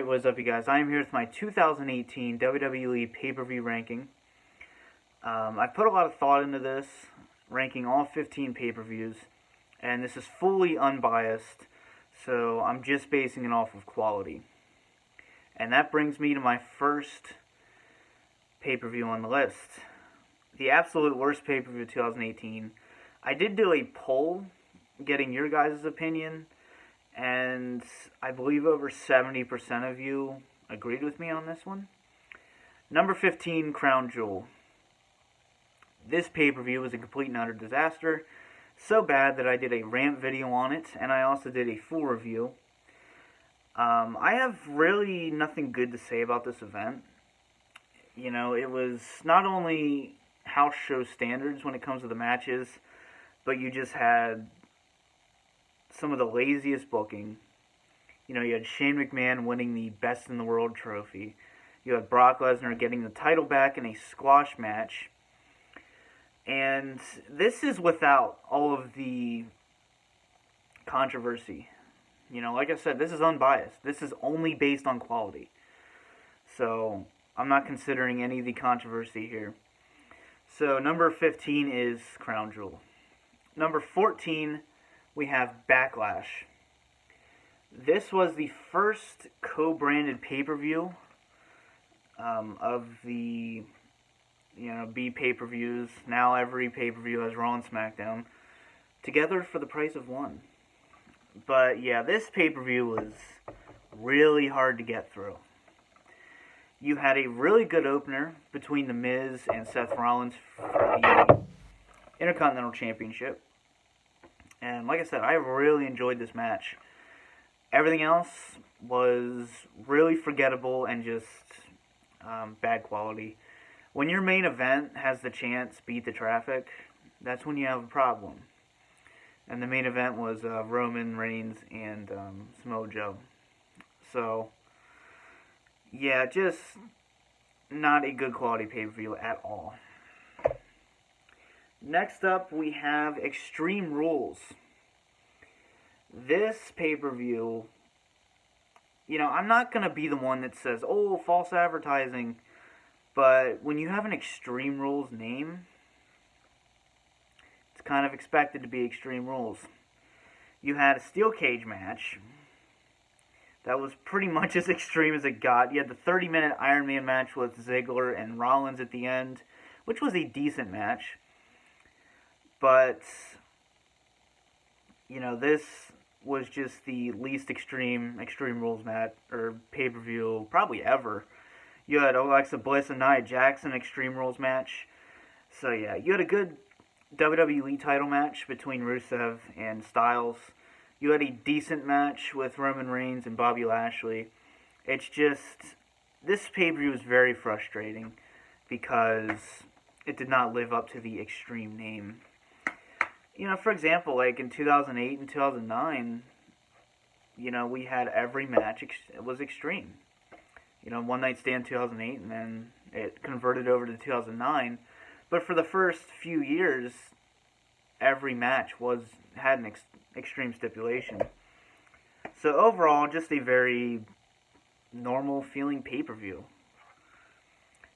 Alright, what's up you guys? I am here with my 2018 WWE pay-per-view ranking. I put a lot of thought into this, ranking all 15 pay-per-views, and this is fully unbiased, so I'm just basing it off of quality. And that brings me to my first pay-per-view on the list. The absolute worst pay-per-view of 2018. I did do a poll, getting your guys' opinion, and I believe over 70% of you agreed with me on this one. Number 15, Crown Jewel. This pay-per-view was a complete and utter disaster. So bad that I did a rant video on it, and I also did a full review. I have really nothing good to say about this event. You know, it was not only house show standards when it comes to the matches, but you just had some of the laziest booking. You know, you had Shane McMahon winning the Best in the World trophy. You had Brock Lesnar getting the title back in a squash match. And this is without all of the controversy. You know, like I said, this is unbiased. This is only based on quality. So, I'm not considering any of the controversy here. So, number 15 is Crown Jewel. Number 14, we have Backlash. This was the first co-branded pay-per-view of the, B pay-per-views. Now every pay-per-view has Raw and SmackDown together for the price of one. But yeah, this pay-per-view was really hard to get through. You had a really good opener between The Miz and Seth Rollins for the Intercontinental Championship. And like I said, I really enjoyed this match. Everything else was really forgettable and just bad quality. When your main event has the chance beat the traffic, that's when you have a problem. And the main event was Roman Reigns and Samoa Joe. So, yeah, just not a good quality pay-per-view at all. Next up, we have Extreme Rules. This pay-per-view, I'm not going to be the one that says, oh, false advertising, but when you have an Extreme Rules name, it's kind of expected to be Extreme Rules. You had a steel cage match that was pretty much as extreme as it got. You had the 30-minute Iron Man match with Ziggler and Rollins at the end, which was a decent match. But, this was just the least Extreme Rules match, or pay-per-view, probably ever. You had Alexa Bliss and Nia Jackson Extreme Rules match. So, yeah, you had a good WWE title match between Rusev and Styles. You had a decent match with Roman Reigns and Bobby Lashley. It's just, this pay-per-view is very frustrating because it did not live up to the Extreme name. For example, like in 2008 and 2009, we had every match was Extreme. One Night Stand 2008, and then it converted over to 2009. But for the first few years, every match had an Extreme stipulation. So overall, just a very normal feeling pay-per-view.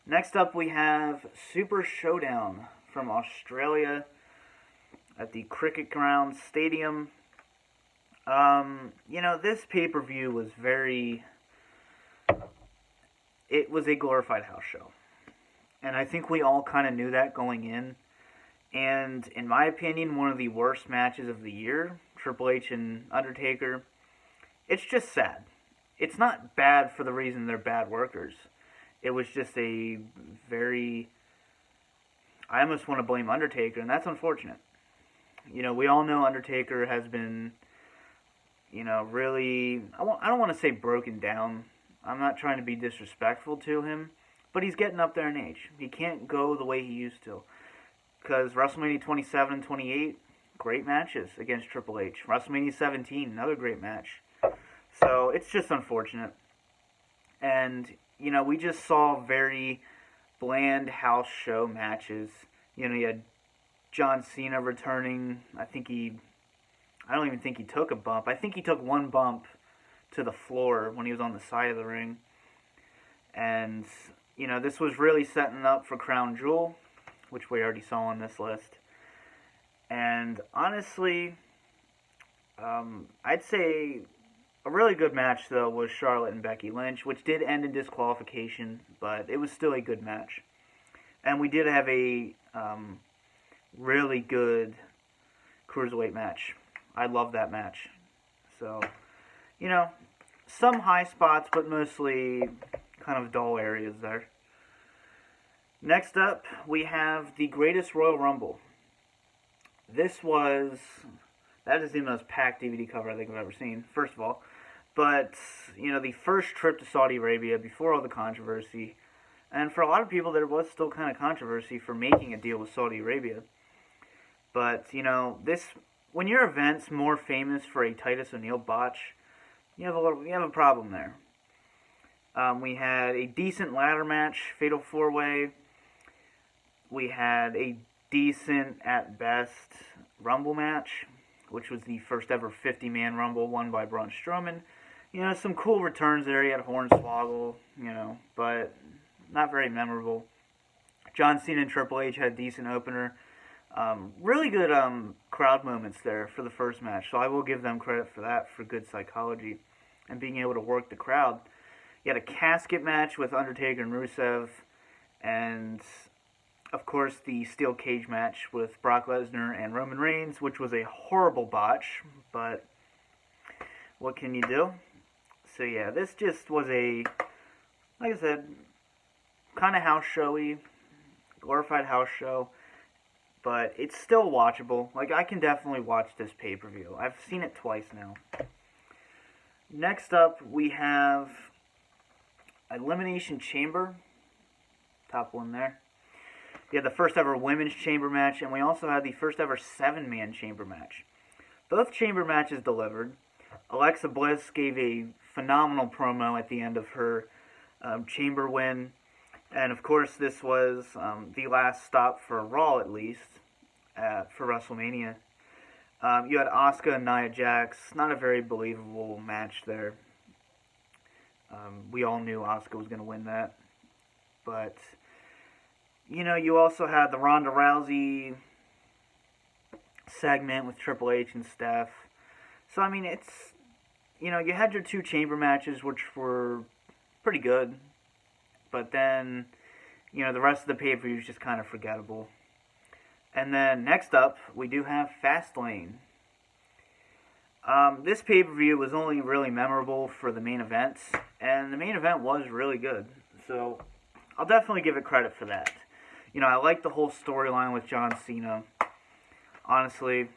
Next up, we have Super Showdown from Australia at the Cricket Ground Stadium. This pay-per-view was it was a glorified house show. And I think we all kind of knew that going in. And in my opinion, one of the worst matches of the year, Triple H and Undertaker. It's just sad. It's not bad for the reason they're bad workers. It was just I almost want to blame Undertaker, and that's unfortunate. We all know Undertaker has been, really, I don't want to say broken down. I'm not trying to be disrespectful to him, but he's getting up there in age. He can't go the way he used to. Because WrestleMania 27 and 28, great matches against Triple H. WrestleMania 17, another great match. So, it's just unfortunate. And, we just saw very bland house show matches. You had John Cena returning. I don't even think he took a bump. I think he took one bump to the floor when he was on the side of the ring. And, you know, this was really setting up for Crown Jewel, which we already saw on this list. And honestly, I'd say a really good match, though, was Charlotte and Becky Lynch, which did end in disqualification, but it was still a good match. And we did have a really good Cruiserweight match. I love that match. So, you know, some high spots, but mostly kind of dull areas there. Next up, we have the Greatest Royal Rumble. That is the most packed DVD cover I think I've ever seen, first of all. But, you know, the first trip to Saudi Arabia before all the controversy. And for a lot of people, there was still kind of controversy for making a deal with Saudi Arabia. But, you know, when your event's more famous for a Titus O'Neil botch, you have a problem there. We had a decent ladder match, Fatal 4-Way. We had a decent, at best, Rumble match, which was the first ever 50-man Rumble won by Braun Strowman. You know, some cool returns there. He had Hornswoggle, you know, but not very memorable. John Cena and Triple H had a decent opener. Really good crowd moments there for the first match, so I will give them credit for that, for good psychology and being able to work the crowd. You had a casket match with Undertaker and Rusev, and of course the steel cage match with Brock Lesnar and Roman Reigns, which was a horrible botch, but what can you do? So yeah, this just was like I said, kind of house showy, glorified house show, but it's still watchable. Like, I can definitely watch this pay-per-view. I've seen it twice now. Next up, we have Elimination Chamber. Top one there. We had the first ever women's chamber match, and we also had the first ever 7-man chamber match. Both chamber matches delivered. Alexa Bliss gave a phenomenal promo at the end of her chamber win. And of course, this was the last stop for Raw, at least, for WrestleMania. You had Asuka and Nia Jax. Not a very believable match there. We all knew Asuka was going to win that. But, you know, you also had the Ronda Rousey segment with Triple H and Steph. So, I mean, it's, you know, you had your two chamber matches, which were pretty good. But then, you know, the rest of the pay-per-view is just kind of forgettable. And then, next up, we do have Fastlane. This pay-per-view was only really memorable for the main events, and the main event was really good. So, I'll definitely give it credit for that. You know, I like the whole storyline with John Cena. Honestly,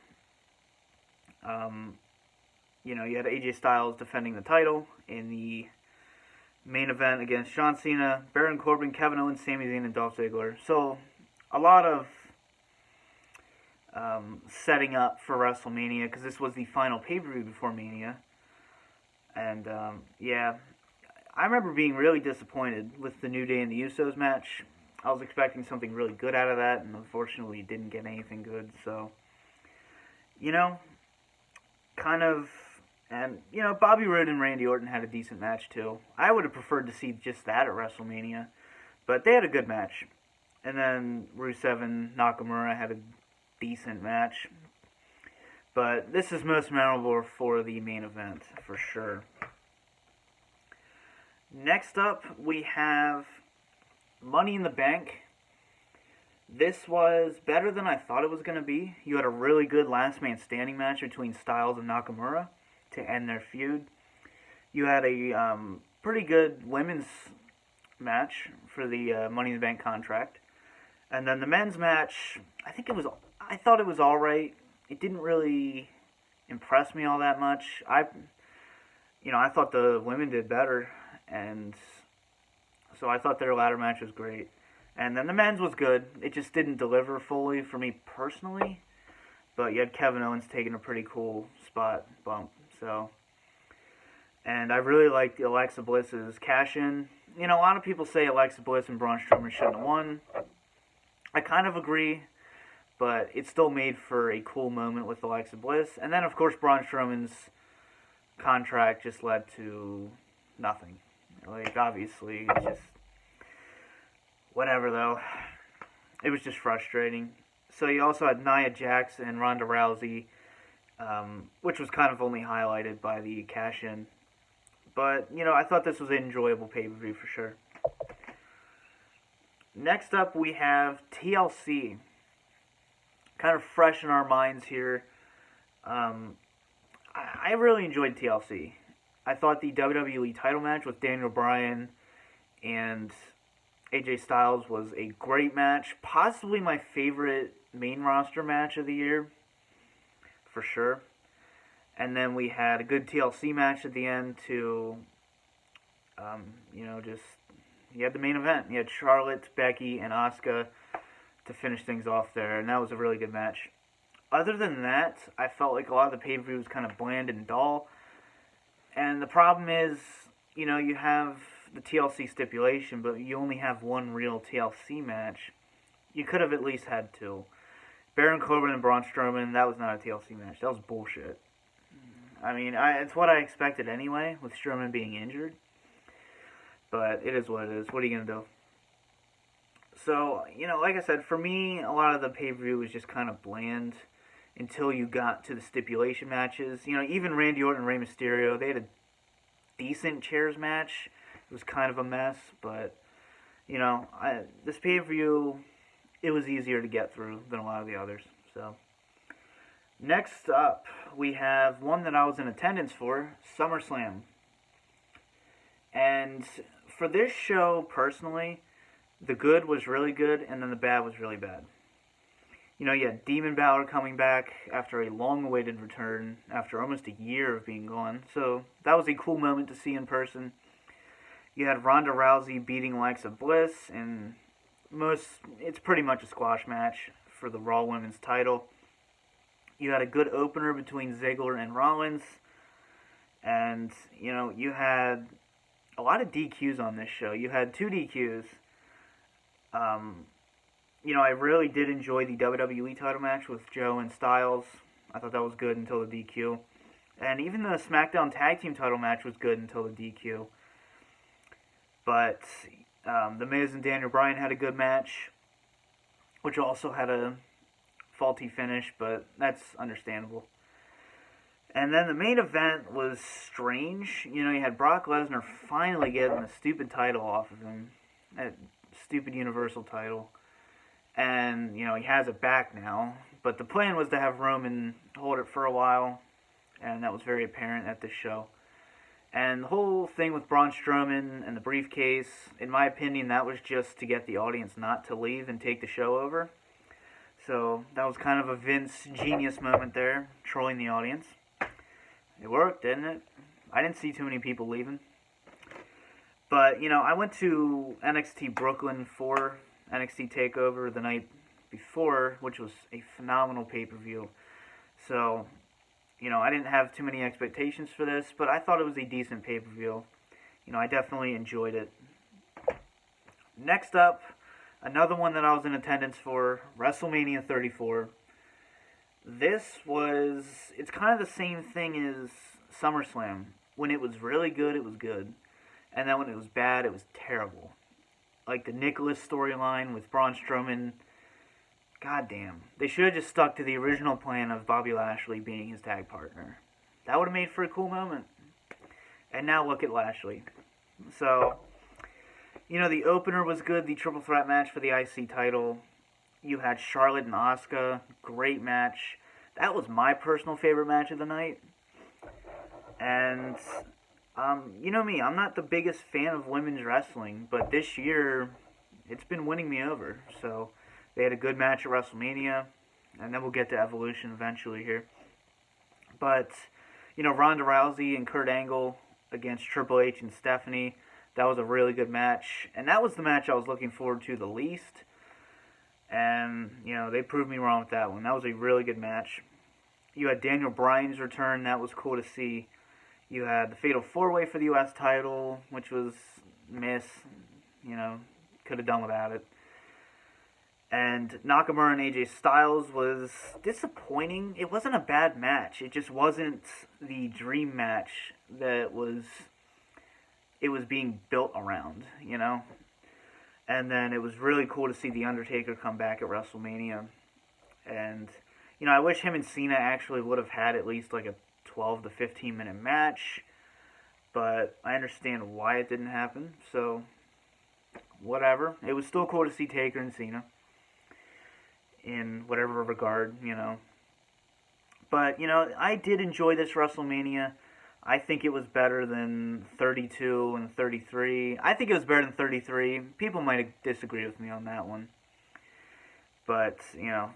you know, you had AJ Styles defending the title in the main event against John Cena, Baron Corbin, Kevin Owens, Sami Zayn, and Dolph Ziggler. So, a lot of setting up for WrestleMania, because this was the final pay-per-view before Mania. And, yeah, I remember being really disappointed with the New Day and the Usos match. I was expecting something really good out of that, and unfortunately didn't get anything good. So, you know, kind of, and, you know, Bobby Roode and Randy Orton had a decent match, too. I would have preferred to see just that at WrestleMania, but they had a good match. And then Rusev and Nakamura had a decent match. But this is most memorable for the main event, for sure. Next up, we have Money in the Bank. This was better than I thought it was going to be. You had a really good last man standing match between Styles and Nakamura to end their feud. You had a pretty good women's match for the Money in the Bank contract. And then the men's match, I thought it was alright. It didn't really impress me all that much. I thought the women did better, and so I thought their ladder match was great. And then the men's was good. It just didn't deliver fully for me personally. But you had Kevin Owens taking a pretty cool spot bump. So, and I really liked Alexa Bliss's cash-in. You know, a lot of people say Alexa Bliss and Braun Strowman shouldn't have won. I kind of agree, but it still made for a cool moment with Alexa Bliss. And then, of course, Braun Strowman's contract just led to nothing. Like, obviously, it's just whatever, though. It was just frustrating. So you also had Nia Jax and Ronda Rousey, which was kind of only highlighted by the cash-in. But, I thought this was an enjoyable pay-per-view for sure. Next up, we have TLC. Kind of fresh in our minds here. I really enjoyed TLC. I thought the WWE title match with Daniel Bryan and AJ Styles was a great match. Possibly my favorite main roster match of the year. For sure. And then we had a good TLC match at the end to, you had the main event. You had Charlotte, Becky, and Asuka to finish things off there, and that was a really good match. Other than that, I felt like a lot of the pay-per-view was kind of bland and dull. And the problem is, you have the TLC stipulation, but you only have one real TLC match. You could have at least had two. Baron Corbin and Braun Strowman, that was not a TLC match. That was bullshit. I mean, it's what I expected anyway, with Strowman being injured. But it is what it is. What are you going to do? So, like I said, for me, a lot of the pay-per-view was just kind of bland until you got to the stipulation matches. Even Randy Orton and Rey Mysterio, they had a decent chairs match. It was kind of a mess, but, this pay-per-view, it was easier to get through than a lot of the others. So, next up, we have one that I was in attendance for, SummerSlam. And for this show, personally, the good was really good, and then the bad was really bad. You had Demon Balor coming back after a long-awaited return, after almost a year of being gone. So that was a cool moment to see in person. You had Ronda Rousey beating Alexa Bliss, and it's pretty much a squash match for the Raw Women's title. You had a good opener between Ziggler and Rollins, and, you had a lot of DQs on this show. You had 2 DQs. I really did enjoy the WWE title match with Joe and Styles. I thought that was good until the DQ. And even the SmackDown Tag Team title match was good until the DQ. But The Miz and Daniel Bryan had a good match, which also had a faulty finish, but that's understandable. And then the main event was strange. You had Brock Lesnar finally getting the stupid title off of him. That stupid Universal title. And, he has it back now. But the plan was to have Roman hold it for a while. And that was very apparent at this show. And the whole thing with Braun Strowman and the briefcase, in my opinion, that was just to get the audience not to leave and take the show over. So that was kind of a Vince genius moment there, trolling the audience. It worked, didn't it? I didn't see too many people leaving. But, I went to NXT Brooklyn for NXT TakeOver the night before, which was a phenomenal pay-per-view. So, I didn't have too many expectations for this, but I thought it was a decent pay-per-view. I definitely enjoyed it. Next up, another one that I was in attendance for, WrestleMania 34. It's kind of the same thing as SummerSlam. When it was really good, it was good. And then when it was bad, it was terrible. Like the Nicholas storyline with Braun Strowman. Goddamn. They should have just stuck to the original plan of Bobby Lashley being his tag partner. That would have made for a cool moment. And now look at Lashley. So, the opener was good. The triple threat match for the IC title. You had Charlotte and Asuka. Great match. That was my personal favorite match of the night. And, you know me, I'm not the biggest fan of women's wrestling, but this year, it's been winning me over. So, they had a good match at WrestleMania, and then we'll get to Evolution eventually here. But, Ronda Rousey and Kurt Angle against Triple H and Stephanie, that was a really good match. And that was the match I was looking forward to the least. And, they proved me wrong with that one. That was a really good match. You had Daniel Bryan's return. That was cool to see. You had the Fatal 4-Way for the U.S. title, which was miss. Could have done without it. And Nakamura and AJ Styles was disappointing. It wasn't a bad match. It just wasn't the dream match that it was being built around, you know? And then it was really cool to see The Undertaker come back at WrestleMania. And, you know, I wish him and Cena actually would have had at least like a 12 to 15 minute match. But I understand why it didn't happen, so whatever. It was still cool to see Taker and Cena in whatever regard, you know. But, you know, I did enjoy this WrestleMania. I think it was better than 32 and 33. I think it was better than 33. People might disagree with me on that one. But, you know,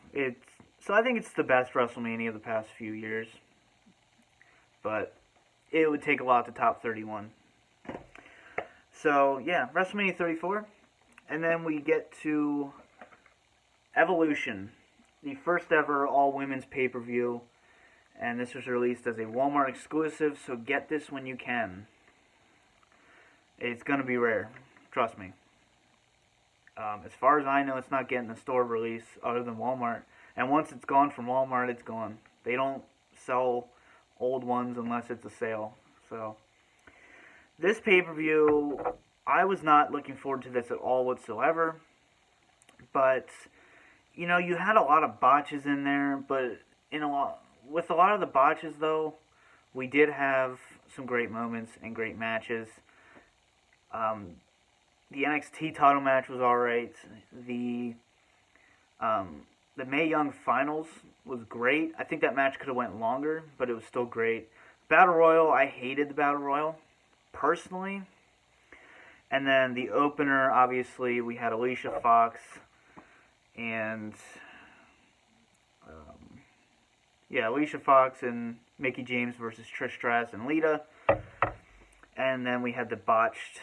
so I think it's the best WrestleMania of the past few years. But it would take a lot to top 31. So, yeah, WrestleMania 34. And then we get to Evolution, the first ever all-women's pay-per-view. And this was released as a Walmart exclusive, so get this when you can. It's going to be rare. Trust me. As far as I know, it's not getting a store release other than Walmart. And once it's gone from Walmart, it's gone. They don't sell old ones unless it's a sale. So, this pay-per-view, I was not looking forward to this at all whatsoever. But, you know, you had a lot of botches in there, but with a lot of the botches, though, we did have some great moments and great matches. The NXT title match was alright. The Mae Young Finals was great. I think that match could have went longer, but it was still great. Battle Royal, I hated the Battle Royal, personally. And then the opener, obviously, we had Alicia Fox and Alicia Fox and Mickie James versus Trish Stratus and Lita. And then we had the botched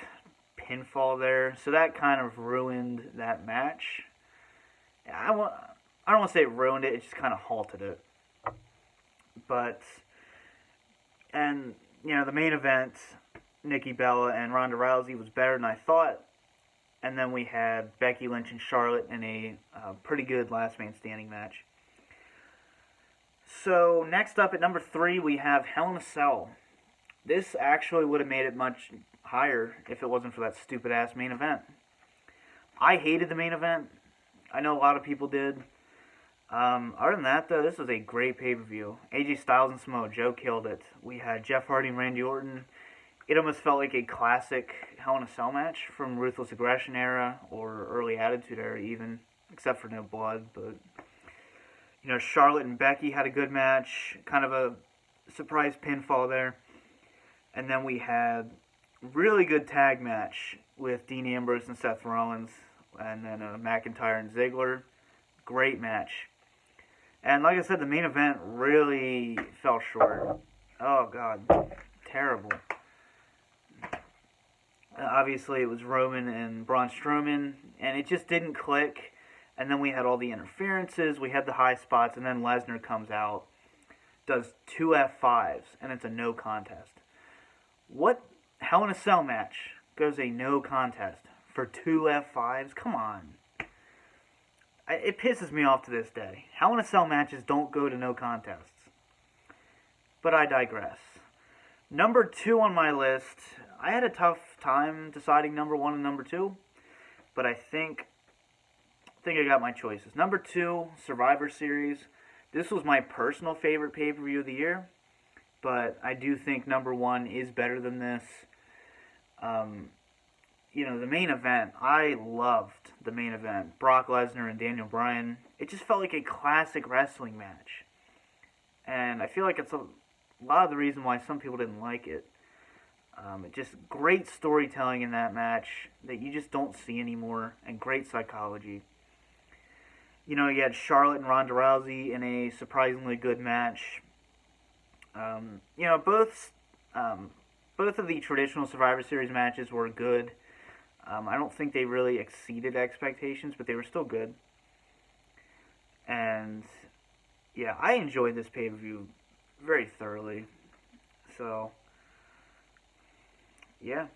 pinfall there. So that kind of ruined that match. I don't want to say it ruined it, it just kind of halted it. But, and, you know, the main event, Nikki Bella and Ronda Rousey, was better than I thought. And then we had Becky Lynch and Charlotte in a pretty good last man standing match. So, next up at number 3, we have Hell in a Cell. This actually would have made it much higher if it wasn't for that stupid-ass main event. I hated the main event. I know a lot of people did. Other than that, though, this was a great pay-per-view. AJ Styles and Samoa Joe killed it. We had Jeff Hardy and Randy Orton. It almost felt like a classic Hell in a Cell match from Ruthless Aggression era, or early Attitude era even, except for no blood, but... You know, Charlotte and Becky had a good match, kind of a surprise pinfall there. And then we had a really good tag match with Dean Ambrose and Seth Rollins, and then McIntyre and Ziggler. Great match. And like I said, the main event really fell short. Oh, God. Terrible. Obviously, it was Roman and Braun Strowman, and it just didn't click. And then we had all the interferences, we had the high spots, and then Lesnar comes out, does 2 F5s, and it's a no contest. What Hell in a Cell match goes a no contest for 2 F5s? Come on. It pisses me off to this day. Hell in a Cell matches don't go to no contests. But I digress. Number 2 on my list, I had a tough time deciding number 1 and number 2, but I think I got my choices. Number 2, Survivor Series. This was my personal favorite pay-per-view of the year, but I do think number 1 is better than this. You know, the main event, I loved the main event. Brock Lesnar and Daniel Bryan. It just felt like a classic wrestling match. And I feel like it's a lot of the reason why some people didn't like it. Just great storytelling in that match that you just don't see anymore, and great psychology. You know, you had Charlotte and Ronda Rousey in a surprisingly good match. You know, both of the traditional Survivor Series matches were good. I don't think they really exceeded expectations, but they were still good. And, yeah, I enjoyed this pay-per-view very thoroughly. So, yeah.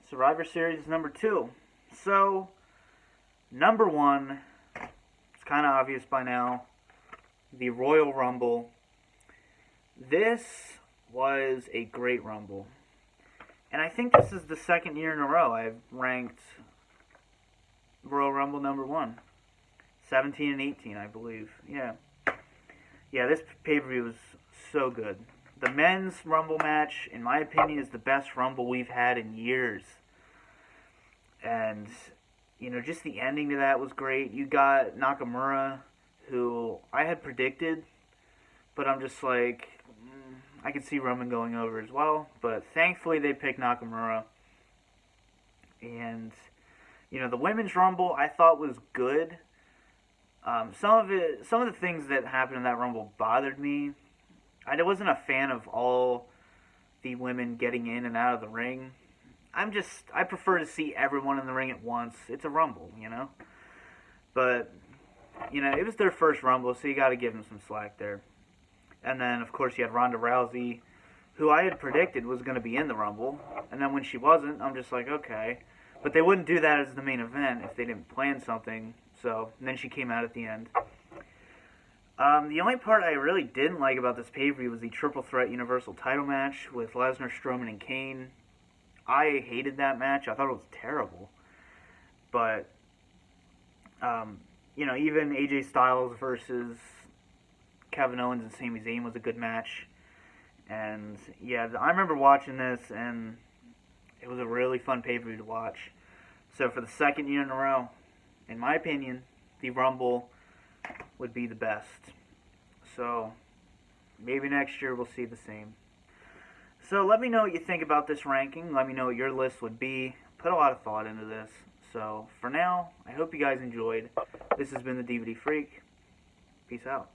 Survivor Series is number 2. So, number 1, kind of obvious by now. The Royal Rumble. This was a great Rumble. And I think this is the second year in a row I've ranked Royal Rumble number 1. 17 and 18, I believe. Yeah. Yeah, this pay-per-view was so good. The men's Rumble match, in my opinion, is the best Rumble we've had in years. And, you know, just the ending to that was great. You got Nakamura, who I had predicted, but I'm just like, I could see Roman going over as well. But thankfully they picked Nakamura. And, you know, the women's Rumble I thought was good. Some of the things that happened in that Rumble bothered me. I wasn't a fan of all the women getting in and out of the ring. I prefer to see everyone in the ring at once. It's a Rumble, you know? But, you know, it was their first Rumble, so you got to give them some slack there. And then, of course, you had Ronda Rousey, who I had predicted was going to be in the Rumble. And then when she wasn't, I'm just like, okay. But they wouldn't do that as the main event if they didn't plan something. So, and then she came out at the end. The only part I really didn't like about this pay-per-view was the Triple Threat Universal title match with Lesnar, Strowman, and Kane. I hated that match. I thought it was terrible. But, you know, even AJ Styles versus Kevin Owens and Sami Zayn was a good match. And, yeah, I remember watching this, and it was a really fun pay-per-view to watch. So for the second year in a row, in my opinion, the Rumble would be the best. So, maybe next year we'll see the same. So, let me know what you think about this ranking. Let me know what your list would be. Put a lot of thought into this. So, for now, I hope you guys enjoyed. This has been the DVD Freak. Peace out.